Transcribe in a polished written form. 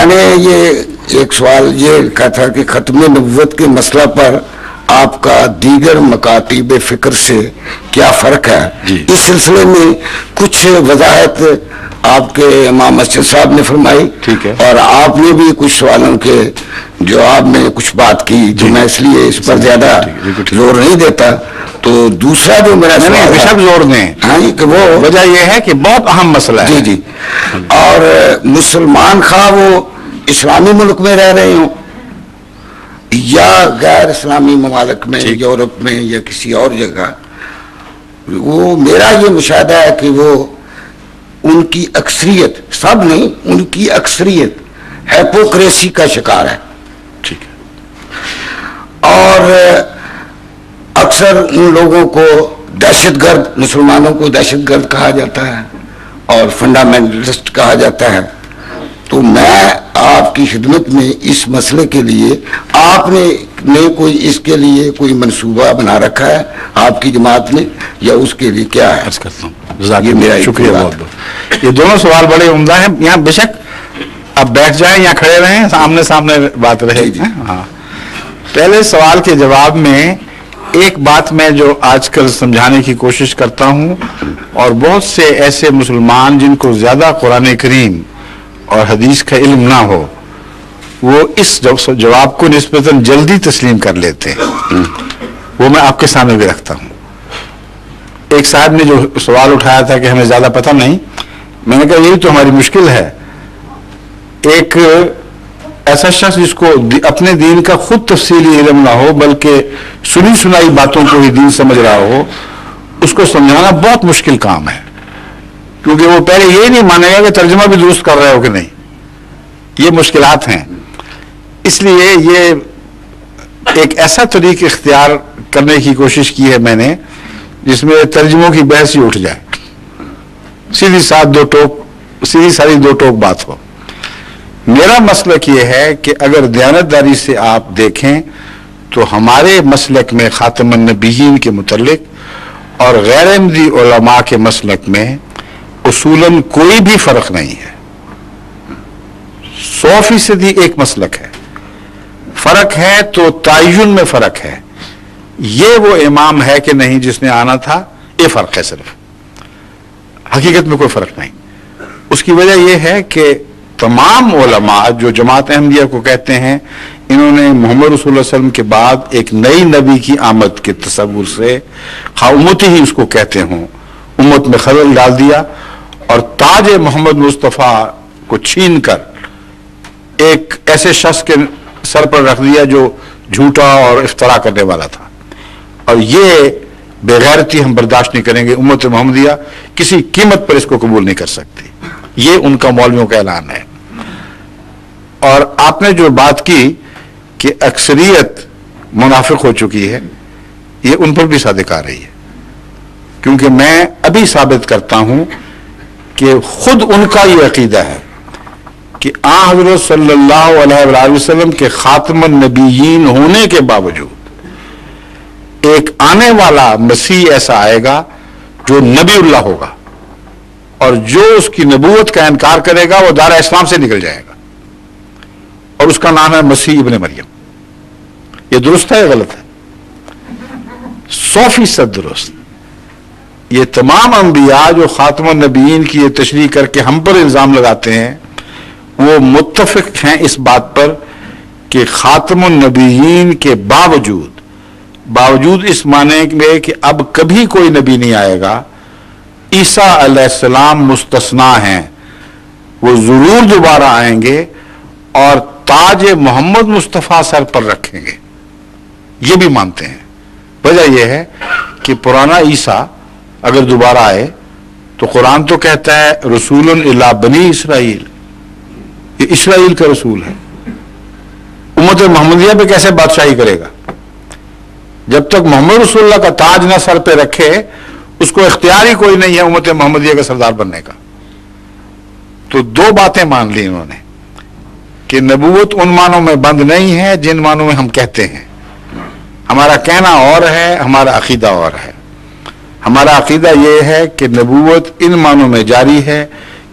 نے یہ ایک سوال یہ کہا تھا کہ ختم نبوت کے مسئلہ پر آپ کا دیگر مکاتب فکر سے کیا فرق ہے؟ اس سلسلے میں کچھ وضاحت آپ کے امام مسجد صاحب نے فرمائی، ٹھیک ہے، اور آپ نے بھی کچھ سوالوں کے جواب میں کچھ بات کی جو میں اس لیے اس پر زیادہ زور نہیں دیتا. تو دوسرا جو میرا سب زور دیں کہ وہ وجہ یہ ہے کہ بہت اہم مسئلہ ہے. جی اور مسلمان خواہ وہ اسلامی ملک میں رہ رہے ہوں یا غیر اسلامی ممالک میں، یورپ میں یا کسی اور جگہ، وہ میرا یہ مشاہدہ ہے کہ وہ ان کی اکثریت، سب نہیں، ان کی اکثریت ہیپوکریسی کا شکار ہے. ٹھیک ہے. اور اکثر ان لوگوں کو دہشت گرد، مسلمانوں کو دہشت گرد کہا جاتا ہے اور فنڈامنٹلسٹ کہا جاتا ہے. تو میں آپ کی خدمت میں اس مسئلے کے لیے، آپ نے کوئی اس کے لیے کوئی منصوبہ بنا رکھا ہے آپ کی جماعت نے، یا اس کے لیے کیا ہے؟ عرض کرتا ہوں. یہ میرا شکریہ بہت بہت. یہ دونوں سوال بڑے عمدہ ہیں. یہاں بے شک اب بیٹھ جائیں یا کھڑے رہیں، سامنے سامنے بات رہے. ہاں، پہلے سوال کے جواب میں ایک بات میں جو آج کل سمجھانے کی کوشش کرتا ہوں، اور بہت سے ایسے مسلمان جن کو زیادہ قرآن کریم اور حدیث کا علم نہ ہو، وہ اس جواب کو نسبتاً جلدی تسلیم کر لیتے ہیں. وہ میں آپ کے سامنے بھی رکھتا ہوں. ایک صاحب نے جو سوال اٹھایا تھا کہ ہمیں زیادہ پتہ نہیں، میں نے کہا یہی تو ہماری مشکل ہے. ایک ایسا شخص جس کو اپنے دین کا خود تفصیلی علم نہ ہو بلکہ سنی سنائی باتوں کو ہی دین سمجھ رہا ہو، اس کو سمجھانا بہت مشکل کام ہے، کیونکہ وہ پہلے یہ نہیں مانے گا کہ ترجمہ بھی درست کر رہے ہو کہ نہیں. یہ مشکلات ہیں. اس لیے یہ ایک ایسا طریق اختیار کرنے کی کوشش کی ہے میں نے جس میں ترجموں کی بحث ہی اٹھ جائے، سیدھی ساری دو ٹوک بات ہو. میرا مسلک یہ ہے کہ اگر دیانتداری سے آپ دیکھیں تو ہمارے مسلک میں خاتم النبیین کے متعلق اور غیر احمدی علماء کے مسلک میں اصولاً کوئی بھی فرق نہیں ہے. 100% ایک مسلک ہے. فرق ہے تو تعین میں فرق ہے. یہ وہ امام ہے کہ نہیں جس نے آنا تھا، یہ فرق ہے صرف. حقیقت میں کوئی فرق نہیں. اس کی وجہ یہ ہے کہ تمام علماء جو جماعت احمدیہ کو کہتے ہیں، انہوں نے محمد رسول اللہ علیہ وسلم کے بعد ایک نئی نبی کی آمد کے تصور سے، خواہ امتی ہی اس کو کہتے ہوں، امت میں خلل ڈال دیا اور تاج محمد مصطفیٰ کو چھین کر ایک ایسے شخص کے سر پر رکھ دیا جو جھوٹا اور افترا کرنے والا تھا. اور یہ بے غیرتی ہم برداشت نہیں کریں گے. امت محمدیہ کسی قیمت پر اس کو قبول نہیں کر سکتی. یہ ان کا مولویوں کا اعلان ہے. اور آپ نے جو بات کی کہ اکثریت منافق ہو چکی ہے، یہ ان پر بھی صادق آ رہی ہے، کیونکہ میں ابھی ثابت کرتا ہوں کہ خود ان کا یہ عقیدہ ہے کہ آن حضرت صلی اللہ علیہ وآلہ وسلم کے خاتم النبیین ہونے کے باوجود ایک آنے والا مسیح ایسا آئے گا جو نبی اللہ ہوگا، اور جو اس کی نبوت کا انکار کرے گا وہ دار اسلام سے نکل جائے گا، اور اس کا نام ہے مسیح ابن مریم. یہ درست ہے یا غلط ہے؟ 100% درست. یہ تمام انبیاء جو خاتم النبیین کی یہ تشریح کر کے ہم پر الزام لگاتے ہیں، وہ متفق ہیں اس بات پر کہ خاتم النبیین کے باوجود اس معنی میں کہ اب کبھی کوئی نبی نہیں آئے گا، عیسیٰ علیہ السلام مستثنا ہیں، وہ ضرور دوبارہ آئیں گے اور تاج محمد مصطفیٰ سر پر رکھیں گے. یہ بھی مانتے ہیں. وجہ یہ ہے کہ پرانا عیسیٰ اگر دوبارہ آئے تو قرآن تو کہتا ہے رسول الی بنی اسرائیل، یہ اسرائیل کا رسول ہے. امت محمدیہ پہ کیسے بادشاہی کرے گا؟ جب تک محمد رسول اللہ کا تاج نہ سر پہ رکھے اس کو اختیار ہی کوئی نہیں ہے امت محمدیہ کا سردار بننے کا. تو دو باتیں مان لی انہوں نے کہ نبوت ان معنوں میں بند نہیں ہے جن معنوں میں ہم کہتے ہیں. ہمارا کہنا اور ہے، ہمارا عقیدہ اور ہے. ہمارا عقیدہ یہ ہے کہ نبوت ان معنوں میں جاری ہے